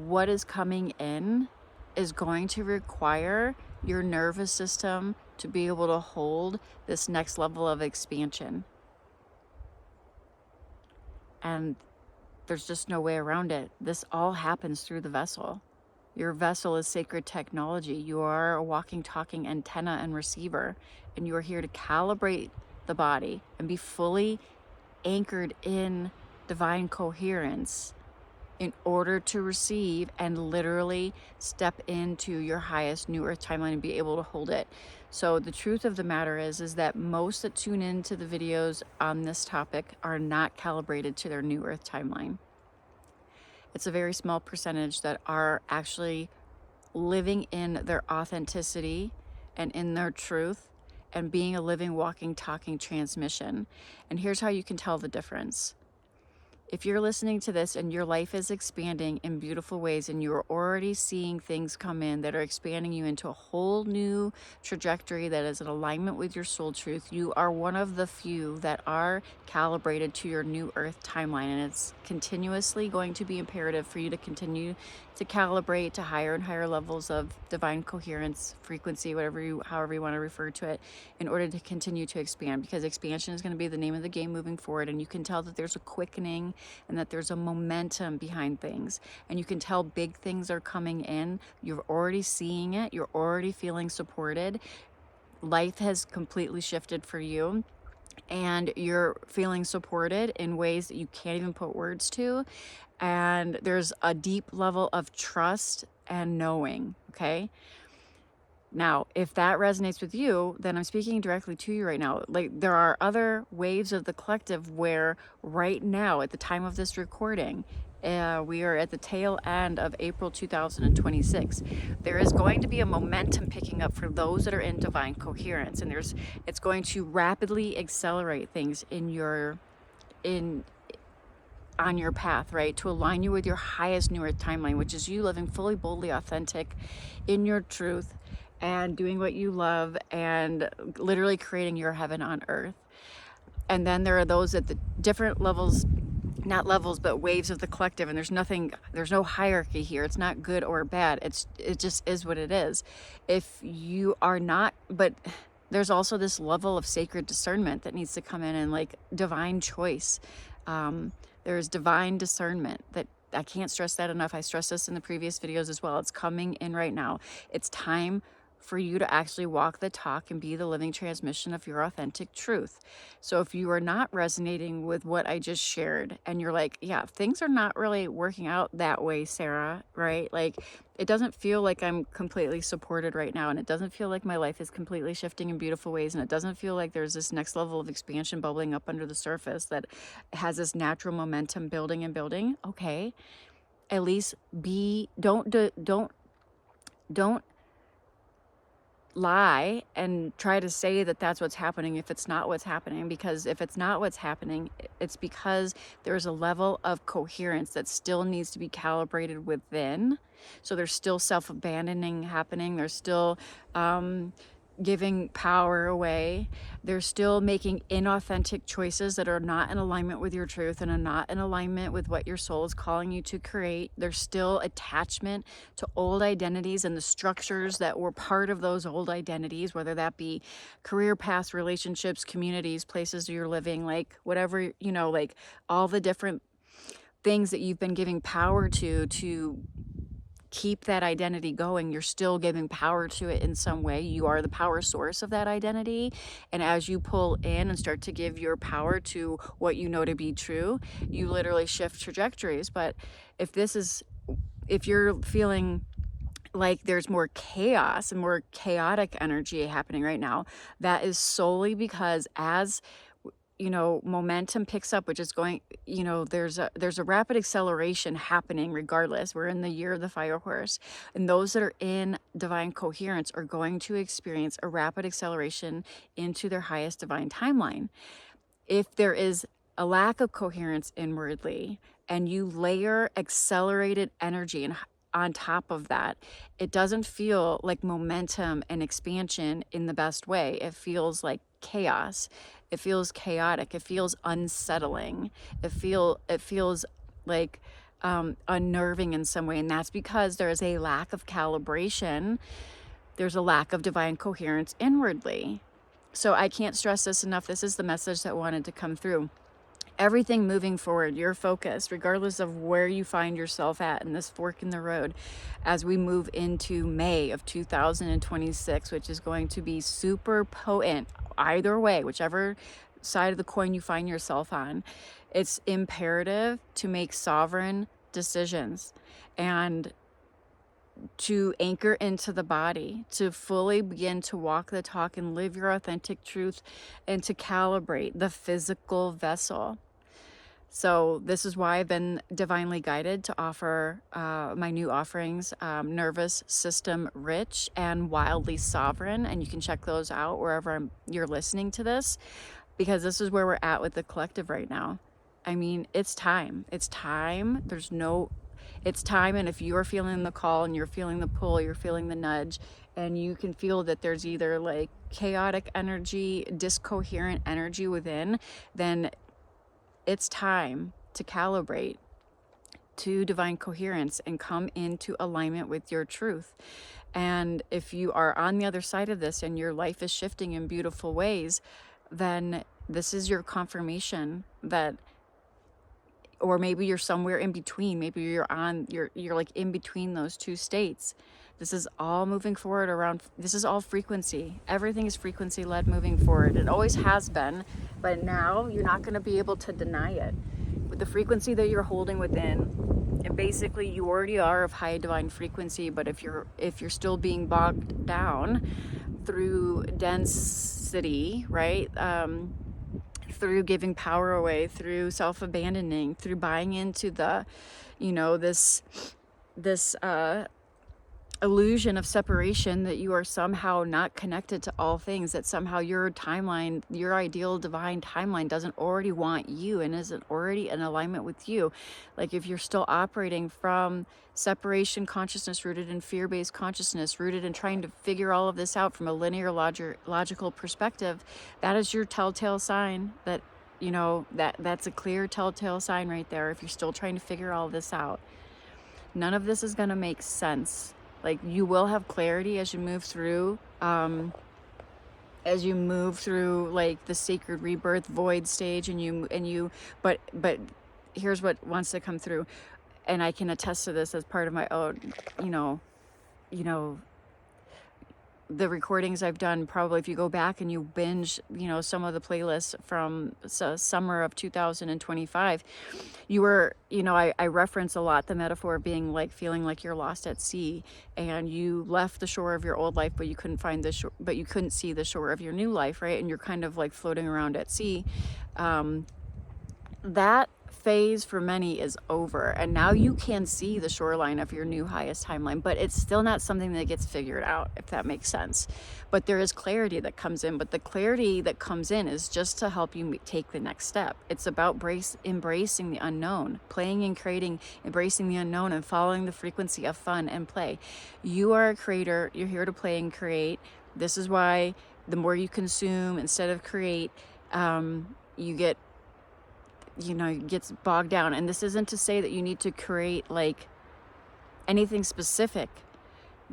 what is coming in is going to require your nervous system to be able to hold this next level of expansion. And there's just no way around it. This all happens through the vessel. Your vessel is sacred technology. You are a walking, talking antenna and receiver, and you are here to calibrate the body and be fully anchored in divine coherence in order to receive and literally step into your highest new earth timeline and be able to hold it. So the truth of the matter is that most that tune into the videos on this topic are not calibrated to their new earth timeline. It's a very small percentage that are actually living in their authenticity and in their truth and being a living, walking, talking transmission. And here's how you can tell the difference. If you're listening to this and your life is expanding in beautiful ways and you're already seeing things come in that are expanding you into a whole new trajectory that is in alignment with your soul truth, you are one of the few that are calibrated to your new earth timeline. And it's continuously going to be imperative for you to continue to calibrate to higher and higher levels of divine coherence, frequency, however you want to refer to it, in order to continue to expand, because expansion is going to be the name of the game moving forward. And you can tell that there's a quickening and that there's a momentum behind things, and you can tell big things are coming in. You're already seeing it. You're already feeling supported. Life has completely shifted for you, and you're feeling supported in ways that you can't even put words to. And there's a deep level of trust and knowing, okay? Now, if that resonates with you, then I'm speaking directly to you right now. Like, there are other waves of the collective where right now, at the time of this recording, we are at the tail end of April 2026. There is going to be a momentum picking up for those that are in divine coherence, and it's going to rapidly accelerate things on your path, right? To align you with your highest new earth timeline, which is you living fully, boldly, authentic in your truth and doing what you love and literally creating your heaven on earth. And then there are those at the different levels, not levels, but waves of the collective. And there's no hierarchy here. It's not good or bad. It just is what it is. If you are not, but there's also this level of sacred discernment that needs to come in, and like divine choice. There's divine discernment that I can't stress that enough. I stressed this in the previous videos as well. It's coming in right now. It's time for you to actually walk the talk and be the living transmission of your authentic truth. So if you are not resonating with what I just shared and you're like, yeah, things are not really working out that way, Sarah, right? Like, it doesn't feel like I'm completely supported right now, and it doesn't feel like my life is completely shifting in beautiful ways, and it doesn't feel like there's this next level of expansion bubbling up under the surface that has this natural momentum building and building. Okay, at least don't lie and try to say that that's what's happening if it's not what's happening, because if it's not what's happening, it's because there's a level of coherence that still needs to be calibrated within. So there's still self-abandoning happening. There's still giving power away. They're still making inauthentic choices that are not in alignment with your truth and are not in alignment with what your soul is calling you to create. There's still attachment to old identities and the structures that were part of those old identities, whether that be career paths, relationships, communities, places you're living, like whatever, like all the different things that you've been giving power to keep that identity going. You're still giving power to it in some way. You are the power source of that identity. And as you pull in and start to give your power to what you know to be true, you literally shift trajectories. But if you're feeling like there's more chaos and more chaotic energy happening right now, that is solely because as momentum picks up, which is going, there's a rapid acceleration happening regardless. We're in the year of the fire horse, and those that are in divine coherence are going to experience a rapid acceleration into their highest divine timeline. If there is a lack of coherence inwardly and you layer accelerated energy and on top of that, it doesn't feel like momentum and expansion in the best way. It feels like chaos. It feels chaotic. It feels unsettling. It feels like unnerving in some way. And that's because there is a lack of calibration. There's a lack of divine coherence inwardly. So I can't stress this enough. This is the message that wanted to come through. Everything moving forward, your focus, regardless of where you find yourself at in this fork in the road, as we move into May of 2026, which is going to be super potent, either way, whichever side of the coin you find yourself on, it's imperative to make sovereign decisions and to anchor into the body, to fully begin to walk the talk and live your authentic truth, and to calibrate the physical vessel. So this is why I've been divinely guided to offer my new offerings, Nervous System Rich and Wildly Sovereign. And you can check those out wherever you're listening to this, because this is where we're at with the collective right now. I mean, it's time. It's time. It's time. And if you're feeling the call and you're feeling the pull, you're feeling the nudge, and you can feel that there's either like chaotic energy, discoherent energy within, then it's time to calibrate to divine coherence and come into alignment with your truth. And if you are on the other side of this and your life is shifting in beautiful ways, then this is your confirmation that, or maybe you're somewhere in between. Maybe you're like in between those two states. This is all moving forward around, this is all frequency. Everything is frequency led moving forward. It always has been, but now you're not going to be able to deny it. With the frequency that you're holding within, and basically you already are of high divine frequency, but if you're still being bogged down through density, right? Through giving power away, through self-abandoning, through buying into the, this illusion of separation, that you are somehow not connected to all things, that somehow your timeline, your ideal divine timeline doesn't already want you and isn't already in alignment with you. Like if you're still operating from separation consciousness, rooted in fear-based consciousness, rooted in trying to figure all of this out from a linear logical perspective, that is your telltale sign that, that's a clear telltale sign right there. If you're still trying to figure all this out, none of this is going to make sense. Like you will have clarity as you move through, like the sacred rebirth void stage, but here's what wants to come through, and I can attest to this as part of my own, the recordings I've done. Probably if you go back and you binge, some of the playlists from summer of 2025, you were, I reference a lot the metaphor of being like feeling like you're lost at sea, and you left the shore of your old life, but you couldn't find the shore, but you couldn't see the shore of your new life, right? And you're kind of like floating around at sea. That phase for many is over, and now you can see the shoreline of your new highest timeline, but it's still not something that gets figured out, if that makes sense. But there is clarity that comes in, but the clarity that comes in is just to help you take the next step. It's about embracing the unknown, playing and creating, embracing the unknown, and following the frequency of fun and play. You are a creator. You're here to play and create. This is why the more you consume instead of create, you get, it gets bogged down. And this isn't to say that you need to create like anything specific.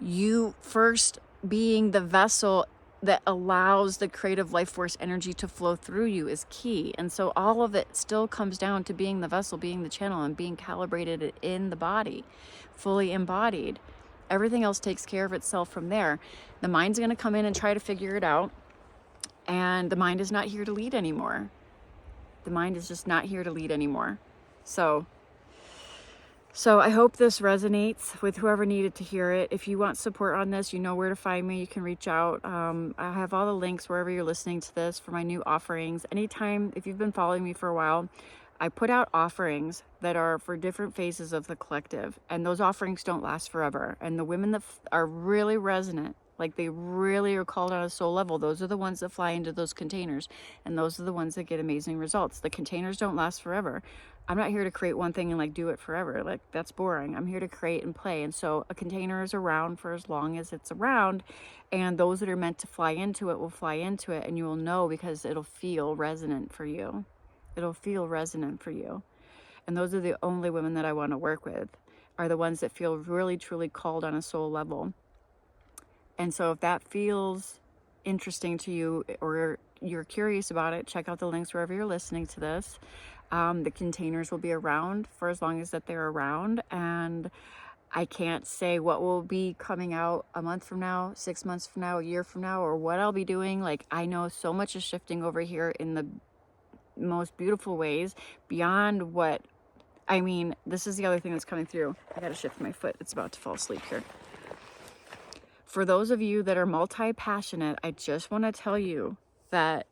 You first being the vessel that allows the creative life force energy to flow through you is key. And so all of it still comes down to being the vessel, being the channel, and being calibrated in the body, fully embodied. Everything else takes care of itself from there. The mind's going to come in and try to figure it out, and the mind is not here to lead anymore. The mind is just not here to lead anymore. So I hope this resonates with whoever needed to hear it. If you want support on this, you know where to find me. You can reach out. I have all the links wherever you're listening to this for my new offerings. Anytime, if you've been following me for a while, I put out offerings that are for different phases of the collective. And those offerings don't last forever. And the women that are really resonant, like they really are called on a soul level, those are the ones that fly into those containers, and those are the ones that get amazing results. The containers don't last forever. I'm not here to create one thing and like do it forever. Like that's boring. I'm here to create and play. And so a container is around for as long as it's around, and those that are meant to fly into it will fly into it, and you will know because it'll feel resonant for you. It'll feel resonant for you. And those are the only women that I want to work with, are the ones that feel really, truly called on a soul level. And so if that feels interesting to you, or you're curious about it, check out the links wherever you're listening to this. The containers will be around for as long as that they're around. And I can't say what will be coming out a month from now, 6 months from now, a year from now, or what I'll be doing. Like, I know so much is shifting over here in the most beautiful ways beyond what, I mean, this is the other thing that's coming through. I gotta shift my foot. It's about to fall asleep here. For those of you that are multi-passionate, I just want to tell you that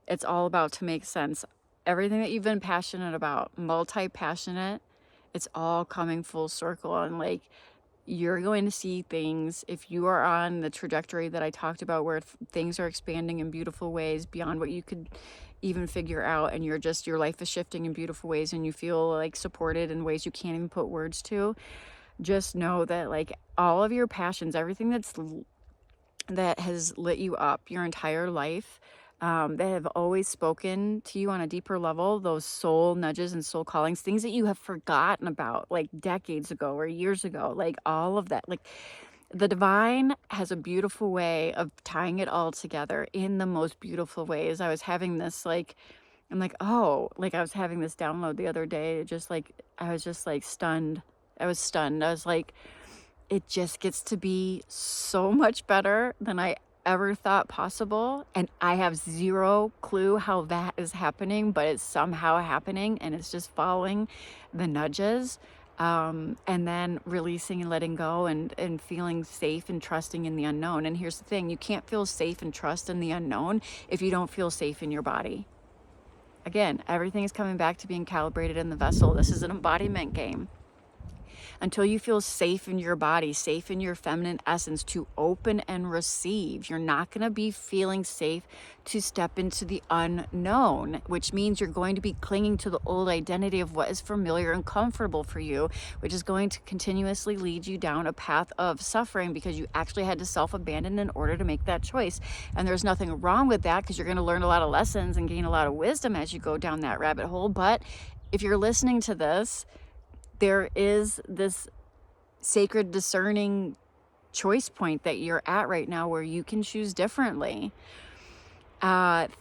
it's all about to make sense. Everything that you've been passionate about, multi-passionate, it's all coming full circle. And like, you're going to see things, if you are on the trajectory that I talked about, where things are expanding in beautiful ways beyond what you could even figure out, and your life is shifting in beautiful ways, and you feel like supported in ways you can't even put words to. Just know that like all of your passions, everything that has lit you up your entire life, that have always spoken to you on a deeper level, those soul nudges and soul callings, things that you have forgotten about like decades ago or years ago, like all of that, like the divine has a beautiful way of tying it all together in the most beautiful ways. I was having this like, I'm like, oh, like I was having this download the other day, just like, I was just like stunned. I was stunned. I was like, it just gets to be so much better than I ever thought possible. And I have zero clue how that is happening, but it's somehow happening, and it's just following the nudges, and then releasing and letting go, and feeling safe and trusting in the unknown. And here's the thing, you can't feel safe and trust in the unknown if you don't feel safe in your body. Again, everything is coming back to being calibrated in the vessel. This is an embodiment game. Until you feel safe in your body, safe in your feminine essence to open and receive, you're not going to be feeling safe to step into the unknown, which means you're going to be clinging to the old identity of what is familiar and comfortable for you, which is going to continuously lead you down a path of suffering, because you actually had to self-abandon in order to make that choice. And there's nothing wrong with that, because you're going to learn a lot of lessons and gain a lot of wisdom as you go down that rabbit hole. But if you're listening to this, there is this sacred discerning choice point that you're at right now where you can choose differently.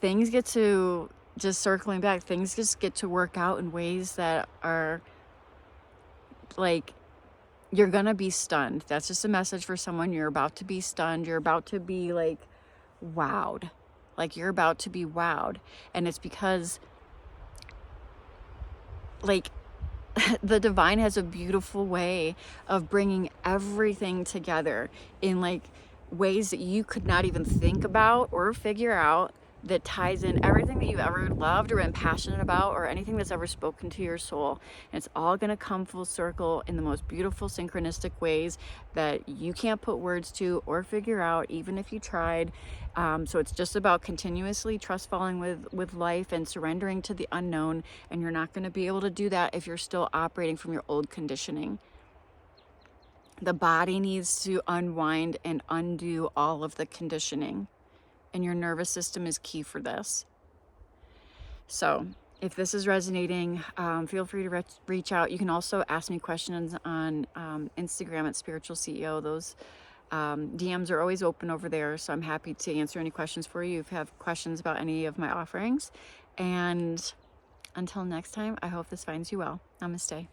Things get to, just circling back, things just get to work out in ways that are like, you're gonna be stunned. That's just a message for someone. You're about to be stunned. You're about to be like wowed. Like, you're about to be wowed. And it's because like, the divine has a beautiful way of bringing everything together in like ways that you could not even think about or figure out, that ties in everything that you've ever loved or been passionate about, or anything that's ever spoken to your soul. And it's all going to come full circle in the most beautiful synchronistic ways that you can't put words to or figure out, even if you tried. So it's just about continuously trust falling with life and surrendering to the unknown. And you're not going to be able to do that if you're still operating from your old conditioning. The body needs to unwind and undo all of the conditioning, and your nervous system is key for this. So if this is resonating, feel free to reach out. You can also ask me questions on Instagram at Spiritual CEO. Those DMs are always open over there, so I'm happy to answer any questions for you if you have questions about any of my offerings. And until next time, I hope this finds you well. Namaste.